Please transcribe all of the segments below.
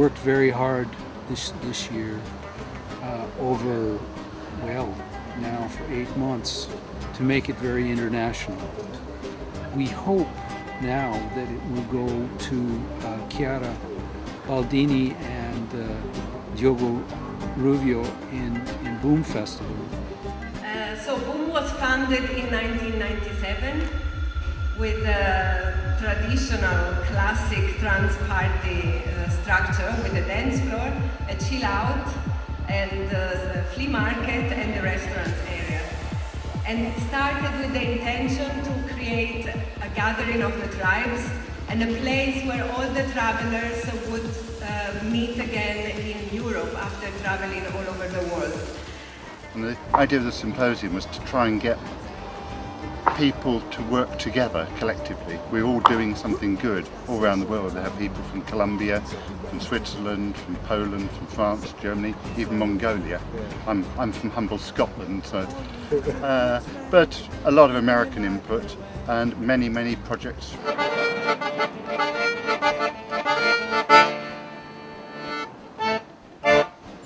worked very hard this year over, well, now for 8 months to make it very international. We hope now that it will go to Chiara Baldini and Diogo Ruvio in Boom Festival. So Boom was founded in 1997 with a traditional classic trance party structure with a dance floor, a chill out, and a flea market and the restaurant area. And it started with the intention to create a gathering of the tribes and a place where all the travelers would meet again in Europe after traveling all over the world. And the idea of the symposium was to try and get people to work together collectively. We're all doing something good all around the world. They have people from Colombia, from Switzerland, from Poland, from France, Germany, even Mongolia. I'm from humble Scotland, so but a lot of American input and many projects.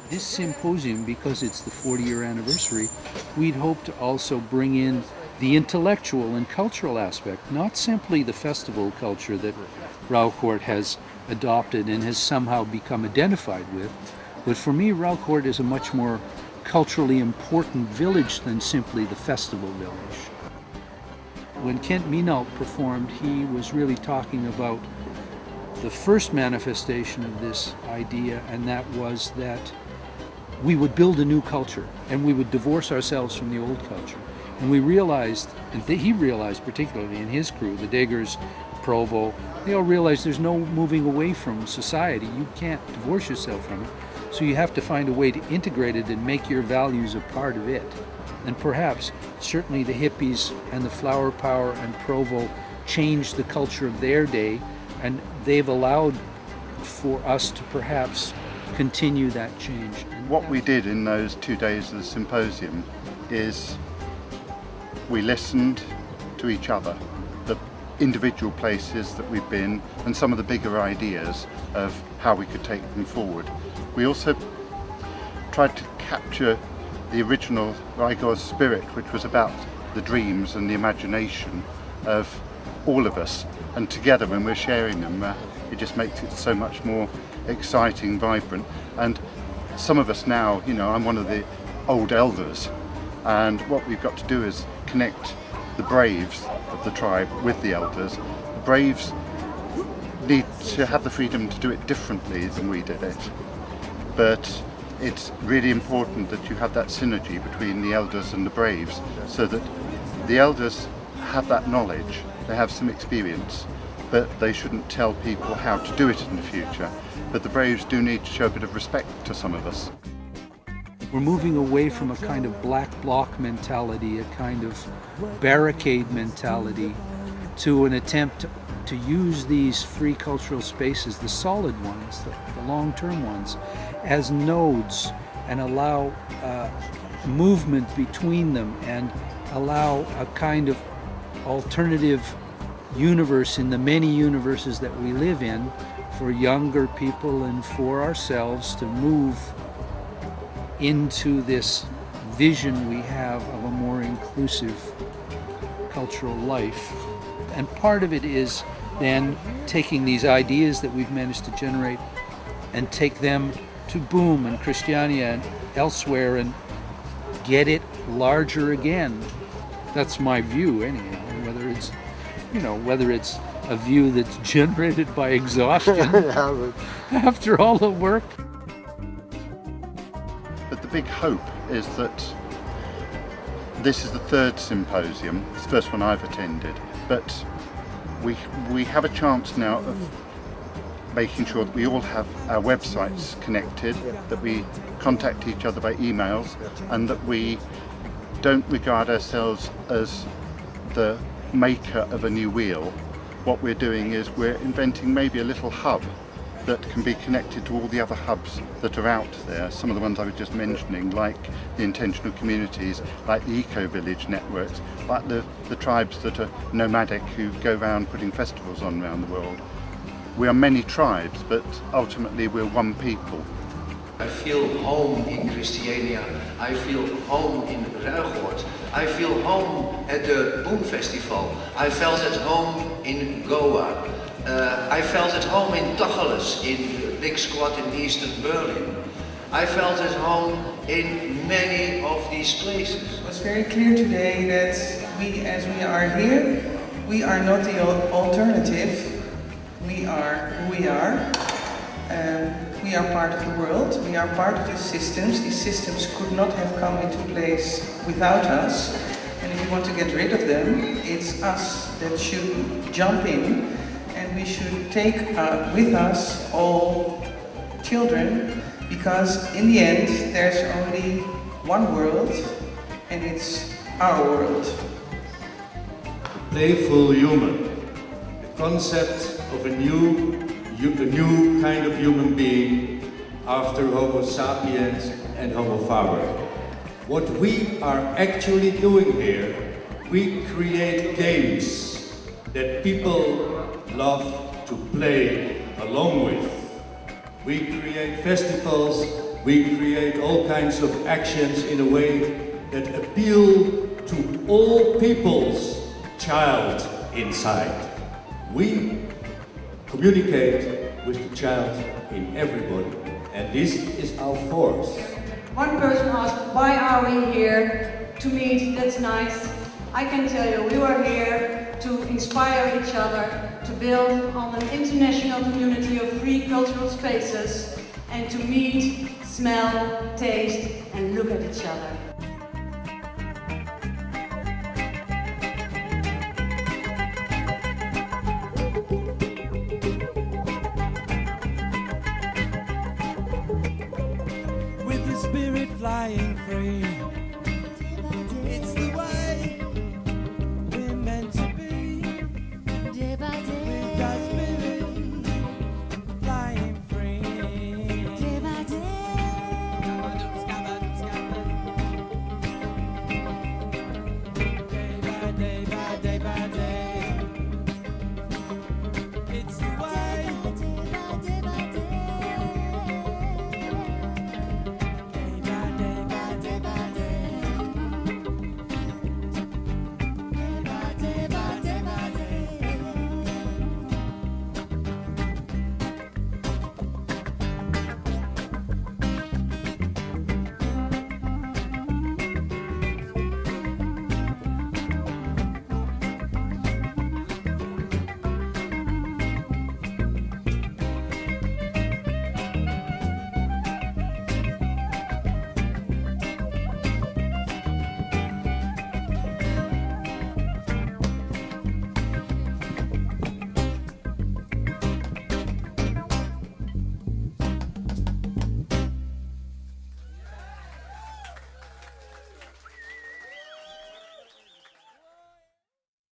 This symposium, because it's the 40-year anniversary, we'd hope to also bring in the intellectual and cultural aspect, not simply the festival culture that Ruigoord has adopted and has somehow become identified with, but for me Ruigoord is a much more culturally important village than simply the festival village. When Kent Minault performed, he was really talking about the first manifestation of this idea, and that was that we would build a new culture and we would divorce ourselves from the old culture. And we realized, and he realized particularly in his crew, the Diggers, Provo, they all realized there's no moving away from society. You can't divorce yourself from it. So you have to find a way to integrate it and make your values a part of it. And perhaps, certainly the hippies and the flower power and Provo changed the culture of their day, and they've allowed for us to perhaps continue that change. And what we did in those 2 days of the symposium is we listened to each other, the individual places that we've been and some of the bigger ideas of how we could take them forward. We also tried to capture the original Ruigoord spirit, which was about the dreams and the imagination of all of us, and together when we're sharing them it just makes it so much more exciting, vibrant. And some of us now, you know, I'm one of the old elders, and what we've got to do is connect the braves of the tribe with the elders. The braves need to have the freedom to do it differently than we did it, but it's really important that you have that synergy between the elders and the braves, so that the elders have that knowledge, they have some experience, but they shouldn't tell people how to do it in the future. But the braves do need to show a bit of respect to some of us. We're moving away from a kind of black bloc mentality, a kind of barricade mentality, to an attempt to use these free cultural spaces, the solid ones, the long-term ones, as nodes, and allow movement between them, and allow a kind of alternative universe in the many universes that we live in, for younger people and for ourselves to move into this vision we have of a more inclusive cultural life. And part of it is then taking these ideas that we've managed to generate and take them to Boom and Christiania and elsewhere and get it larger again. That's my view anyhow, whether it's a view that's generated by exhaustion after all the work. But the big hope is that this is the third symposium. It's the first one I've attended, but we have a chance now of making sure that we all have our websites connected, that we contact each other by emails, and that we don't regard ourselves as the maker of a new wheel. What we're doing is we're inventing maybe a little hub that can be connected to all the other hubs that are out there. Some of the ones I was just mentioning, like the intentional communities, like the eco-village networks, like the tribes that are nomadic who go around putting festivals on around the world. we are many tribes, but ultimately we're one people. I feel home in Christiania, I feel home in Ruigoord, I feel home at the Boom Festival, I felt at home in Goa, I felt at home in Tacheles, in the big squat in eastern Berlin. I felt at home in many of these places. It was very clear today that we, as we are here, we are not the alternative. We are who we are. We are part of the world. We are part of these systems. These systems could not have come into place without us. And if we want to get rid of them, it's us that should jump in, and we should take with us all children, because in the end there's only one world, and it's our world. Playful human, the concept of a new kind of human being after Homo sapiens and Homo faber. What we are actually doing here, we create games that people love to play along with. We create festivals, we create all kinds of actions in a way that appeal to all people's child inside. We communicate with the child in everybody, and this is our force. One person asked, why are we here to meet? That's nice. I can tell you, we were here to inspire each other, to build on an international community of free cultural spaces, and to meet, smell, taste, and look at each other. With the spirit flying